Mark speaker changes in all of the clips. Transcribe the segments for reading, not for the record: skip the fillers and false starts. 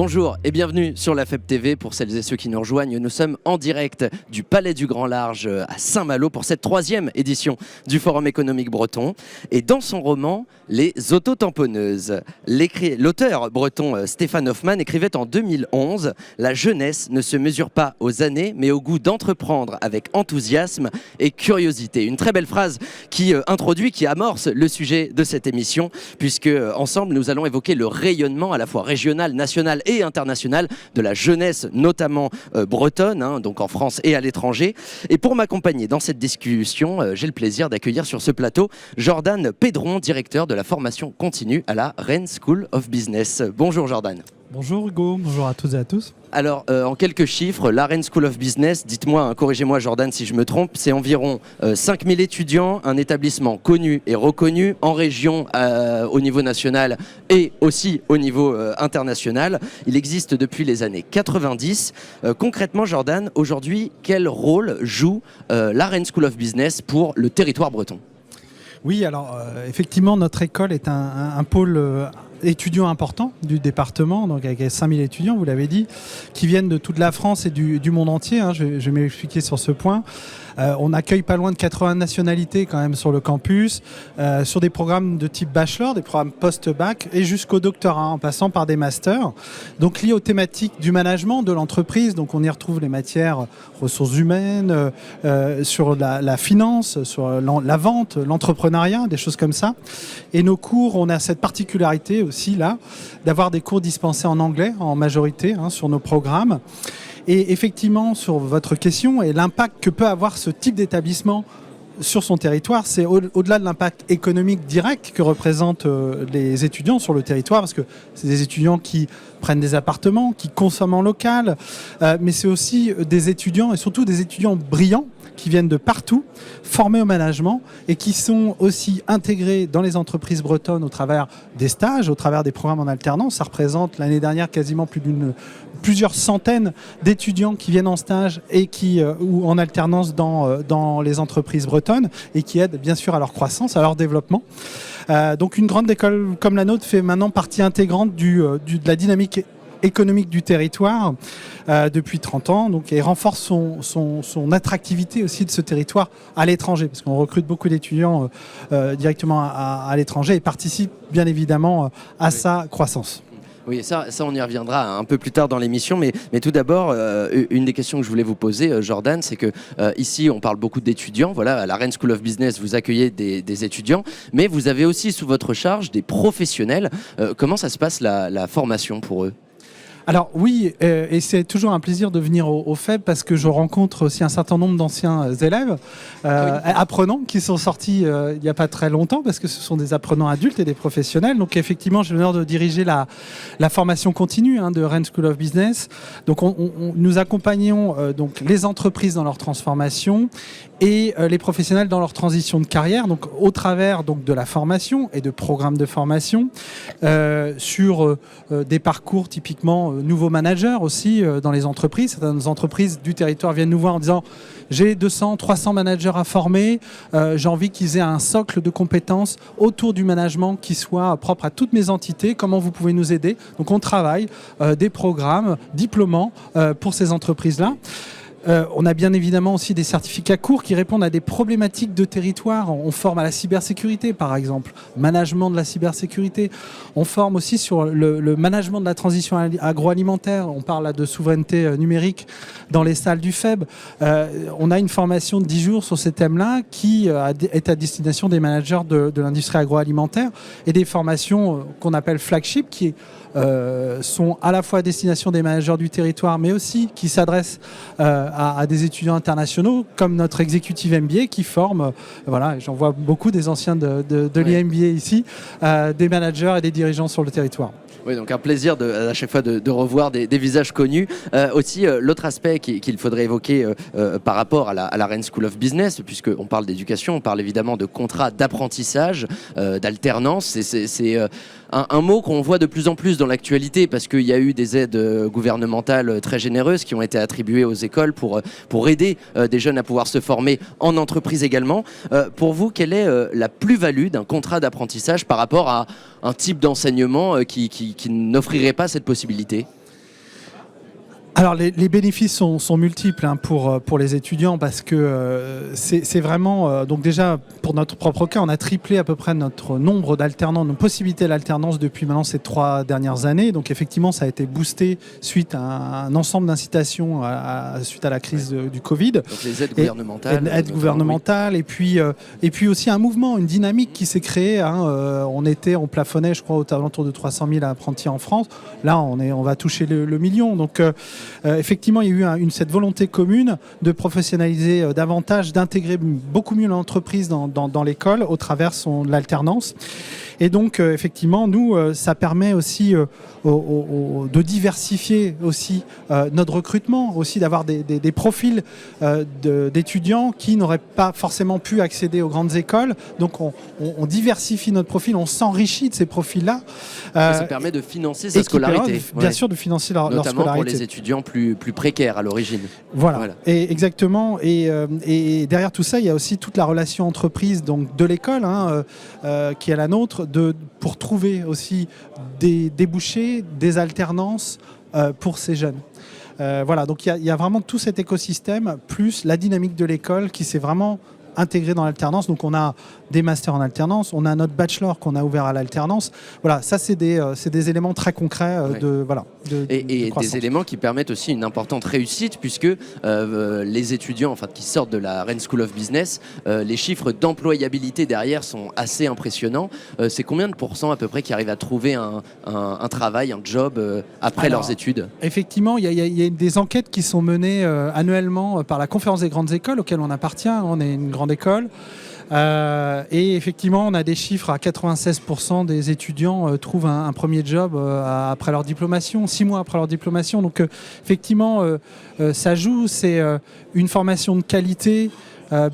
Speaker 1: Bonjour et bienvenue sur la FEB TV. Pour celles et ceux qui nous rejoignent, nous sommes en direct du Palais du Grand Large à Saint-Malo pour cette 3e édition du Forum économique breton. Et dans son roman Les autotamponneuses, l'auteur breton Stéphane Hoffmann écrivait en 2011 « La jeunesse ne se mesure pas aux années mais au goût d'entreprendre avec enthousiasme et curiosité ». Une très belle phrase qui introduit, qui amorce le sujet de cette émission, puisque ensemble nous allons évoquer le rayonnement à la fois régional, national et international de la jeunesse, notamment bretonne, donc en France et à l'étranger. Et pour m'accompagner dans cette discussion, j'ai le plaisir d'accueillir sur ce plateau Jordan Pedron, directeur de la formation continue à la Rennes School of Business. Bonjour Jordan.
Speaker 2: Bonjour Hugo, bonjour à toutes et à tous.
Speaker 1: Alors, en quelques chiffres, la Rennes School of Business, dites-moi, corrigez-moi Jordan si je me trompe, c'est environ 5000 étudiants, un établissement connu et reconnu en région au niveau national et aussi au niveau international. Il existe depuis les années 90. Concrètement, Jordan, aujourd'hui, quel rôle joue la Rennes School of Business pour le territoire breton ?
Speaker 2: Oui, alors effectivement, notre école est un pôle étudiants importants du département, donc avec 5000 étudiants, vous l'avez dit, qui viennent de toute la France et du monde entier. Je vais m'expliquer sur ce point. On accueille pas loin de 80 nationalités quand même sur le campus, sur des programmes de type bachelor, des programmes post-bac et jusqu'au doctorat, en passant par des masters. Donc liés aux thématiques du management de l'entreprise, donc on y retrouve les matières ressources humaines, sur la finance, sur la vente, l'entrepreneuriat, des choses comme ça. Et nos cours, on a cette particularité aussi là, d'avoir des cours dispensés en anglais en majorité sur nos programmes. Et effectivement, sur votre question et l'impact que peut avoir ce type d'établissement sur son territoire, c'est au-delà de l'impact économique direct que représentent les étudiants sur le territoire, parce que c'est des étudiants qui prennent des appartements, qui consomment en local, mais c'est aussi des étudiants, et surtout des étudiants brillants, qui viennent de partout, formés au management et qui sont aussi intégrés dans les entreprises bretonnes au travers des stages, au travers des programmes en alternance. Ça représente l'année dernière quasiment plusieurs centaines d'étudiants qui viennent en stage et ou en alternance dans les entreprises bretonnes et qui aident bien sûr à leur croissance, à leur développement. Donc une grande école comme la nôtre fait maintenant partie intégrante de la dynamique économique du territoire depuis 30 ans, donc, et renforce son attractivité aussi de ce territoire à l'étranger, parce qu'on recrute beaucoup d'étudiants directement à l'étranger et participe bien évidemment à sa croissance.
Speaker 1: Oui, ça on y reviendra un peu plus tard dans l'émission, mais tout d'abord, une des questions que je voulais vous poser, Jordan, c'est que ici on parle beaucoup d'étudiants, voilà, à la Rennes School of Business vous accueillez des étudiants, mais vous avez aussi sous votre charge des professionnels. Comment ça se passe la formation pour eux ?
Speaker 2: Alors oui, et c'est toujours un plaisir de venir au FEB parce que je rencontre aussi un certain nombre d'anciens élèves, apprenants qui sont sortis il n'y a pas très longtemps, parce que ce sont des apprenants adultes et des professionnels. Donc effectivement, j'ai l'honneur de diriger la formation continue de Rennes School of Business. Donc nous accompagnons donc les entreprises dans leur transformation et les professionnels dans leur transition de carrière, donc au travers donc de la formation et de programmes de formation sur des parcours typiquement nouveaux managers aussi dans les entreprises. Certaines entreprises du territoire viennent nous voir en disant j'ai 200, 300 managers à former, j'ai envie qu'ils aient un socle de compétences autour du management qui soit propre à toutes mes entités. Comment vous pouvez nous aider ? Donc on travaille des programmes diplômants pour ces entreprises-là. On a bien évidemment aussi des certificats courts qui répondent à des problématiques de territoire. On forme à la cybersécurité, par exemple, management de la cybersécurité. On forme aussi sur le management de la transition agroalimentaire. On parle là de souveraineté numérique dans les salles du FEB. On a une formation de 10 jours sur ces thèmes-là qui est à destination des managers de l'industrie agroalimentaire et des formations qu'on appelle flagship qui sont à la fois à destination des managers du territoire, mais aussi qui s'adressent à des étudiants internationaux, comme notre executive MBA qui forme, voilà, j'en vois beaucoup des anciens de l'IMBA ici, des managers et des dirigeants sur le territoire.
Speaker 1: Oui, donc un plaisir à chaque fois de revoir des visages connus. Aussi, l'autre aspect qu'il faudrait évoquer par rapport à la Rennes School of Business, puisqu'on parle d'éducation, on parle évidemment de contrats d'apprentissage, d'alternance. C'est un mot qu'on voit de plus en plus dans l'actualité parce qu'il y a eu des aides gouvernementales très généreuses qui ont été attribuées aux écoles pour aider des jeunes à pouvoir se former en entreprise également. Pour vous, quelle est la plus-value d'un contrat d'apprentissage par rapport à un type d'enseignement qui n'offrirait pas cette possibilité ?
Speaker 2: Alors les bénéfices sont multiples pour les étudiants parce que c'est vraiment donc déjà pour notre propre cas on a triplé à peu près notre nombre d'alternants, nos possibilités d'alternance depuis maintenant ces 3 dernières années. Donc effectivement ça a été boosté suite à un ensemble d'incitations suite à la crise du Covid.
Speaker 1: Donc les aides gouvernementales.
Speaker 2: Aides gouvernementales et puis aussi un mouvement, une dynamique qui s'est créée. On plafonnait je crois aux alentours de 300 000 apprentis en France. Là on va toucher le million. Donc effectivement, il y a eu cette volonté commune de professionnaliser davantage, d'intégrer beaucoup mieux l'entreprise dans l'école au travers de l'alternance. Et donc, effectivement, nous, ça permet aussi de diversifier aussi notre recrutement, aussi d'avoir des profils d'étudiants qui n'auraient pas forcément pu accéder aux grandes écoles. Donc, on diversifie notre profil, on s'enrichit de ces profils-là.
Speaker 1: Ça permet de financer sa scolarité.
Speaker 2: Bien sûr, de financer leur scolarité.
Speaker 1: Notamment pour les étudiants plus précaires à l'origine.
Speaker 2: Voilà. Et exactement. Et derrière tout ça, il y a aussi toute la relation entreprise donc, de l'école, qui est la nôtre, pour trouver aussi des débouchés, des alternances pour ces jeunes. Voilà, donc il y a vraiment tout cet écosystème, plus la dynamique de l'école qui s'est vraiment intégrée dans l'alternance. Donc on a des masters en alternance, on a notre bachelor qu'on a ouvert à l'alternance. Voilà, ça c'est des éléments très concrets de
Speaker 1: des éléments qui permettent aussi une importante réussite puisque les étudiants qui sortent de la Rennes School of Business, les chiffres d'employabilité derrière sont assez impressionnants. C'est combien de pourcents à peu près qui arrivent à trouver un travail, un job après leurs études? Effectivement,
Speaker 2: il y a des enquêtes qui sont menées annuellement par la Conférence des grandes écoles auxquelles on appartient. On est une grande école. Et effectivement, on a des chiffres à 96% des étudiants trouvent un premier job après leur diplomation, 6 mois après leur diplomation. Donc effectivement, ça joue, c'est une formation de qualité,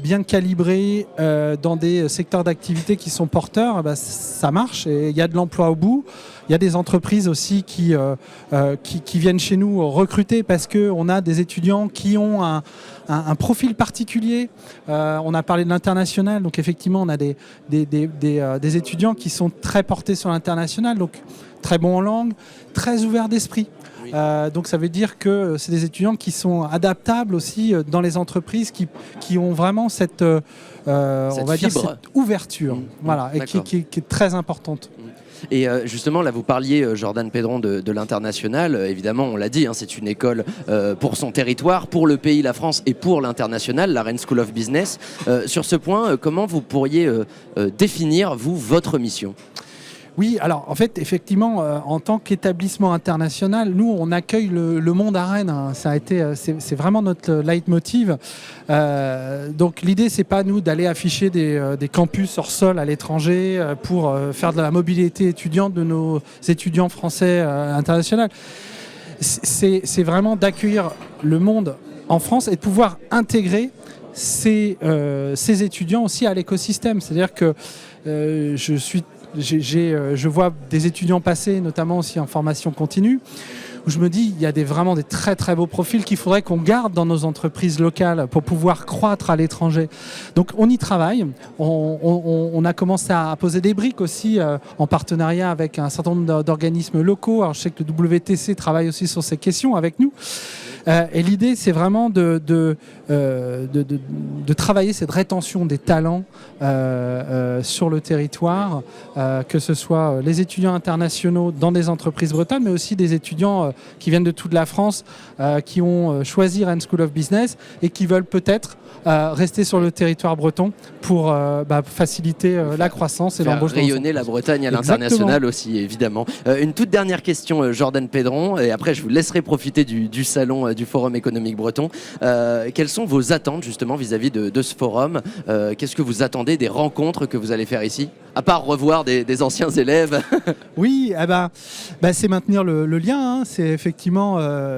Speaker 2: bien calibrée dans des secteurs d'activité qui sont porteurs, ça marche et il y a de l'emploi au bout. Il y a des entreprises aussi qui viennent chez nous recruter parce qu'on a des étudiants qui ont un profil particulier. On a parlé de l'international, donc effectivement on a des étudiants qui sont très portés sur l'international, donc très bons en langue, très ouverts d'esprit. Oui. Donc ça veut dire que c'est des étudiants qui sont adaptables aussi dans les entreprises qui ont vraiment cette ouverture, voilà, et qui est très importante.
Speaker 1: Et justement, là, vous parliez, Jordan Pedron, de l'international. Évidemment, on l'a dit, c'est une école pour son territoire, pour le pays, la France, et pour l'international, la Rennes School of Business. Sur ce point, comment vous pourriez définir, votre mission ?
Speaker 2: Oui, alors en fait, effectivement, en tant qu'établissement international, nous, on accueille le monde à Rennes. C'est vraiment notre leitmotiv. Donc l'idée, c'est pas nous d'aller afficher des campus hors sol à l'étranger pour faire de la mobilité étudiante de nos étudiants français internationaux. C'est vraiment d'accueillir le monde en France et de pouvoir intégrer ces étudiants aussi à l'écosystème. C'est-à-dire que je vois des étudiants passer, notamment aussi en formation continue, où je me dis il y a vraiment des très très beaux profils qu'il faudrait qu'on garde dans nos entreprises locales pour pouvoir croître à l'étranger. Donc on y travaille, on a commencé à poser des briques aussi en partenariat avec un certain nombre d'organismes locaux. Alors je sais que le WTC travaille aussi sur ces questions avec nous. Et l'idée, c'est vraiment de travailler cette rétention des talents sur le territoire, que ce soit les étudiants internationaux dans des entreprises bretonnes, mais aussi des étudiants qui viennent de toute la France, qui ont choisi Rennes School of Business et qui veulent peut-être rester sur le territoire breton pour faciliter la croissance et l'embauche.
Speaker 1: Rayonner la Bretagne à l'international aussi, évidemment. Une toute dernière question, Jordan Pedron, et après je vous laisserai profiter du salon du Forum économique breton. Quelles sont vos attentes justement vis-à-vis de ce forum? Qu'est-ce que vous attendez des rencontres que vous allez faire ici? À part revoir des anciens élèves.
Speaker 2: Oui, c'est maintenir le lien. C'est effectivement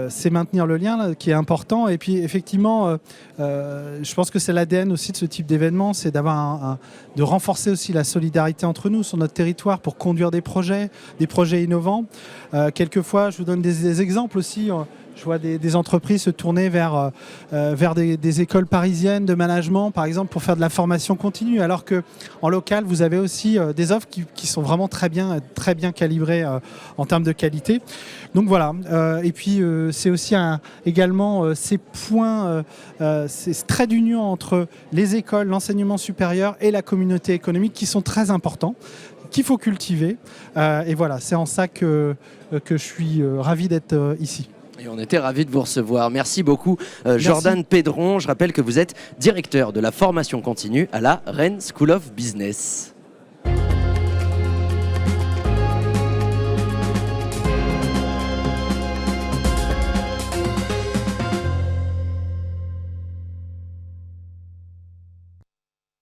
Speaker 2: c'est maintenir le lien là, qui est important. Et puis effectivement, je pense que c'est l'ADN aussi de ce type d'événement, c'est de renforcer aussi la solidarité entre nous sur notre territoire pour conduire des projets innovants. Quelquefois, je vous donne des exemples aussi. Je vois des entreprises se tourner vers des écoles parisiennes de management, par exemple, pour faire de la formation continue, alors qu'en local, vous avez aussi des offres qui sont vraiment très bien calibrées en termes de qualité. Donc voilà. Et puis, c'est aussi également ces points, ces traits d'union entre les écoles, l'enseignement supérieur et la communauté économique qui sont très importants, qu'il faut cultiver. Et voilà, c'est en ça que je suis ravi d'être ici.
Speaker 1: Et on était ravis de vous recevoir. Merci beaucoup, Jordan Pedron. Je rappelle que vous êtes directeur de la formation continue à la Rennes School of Business.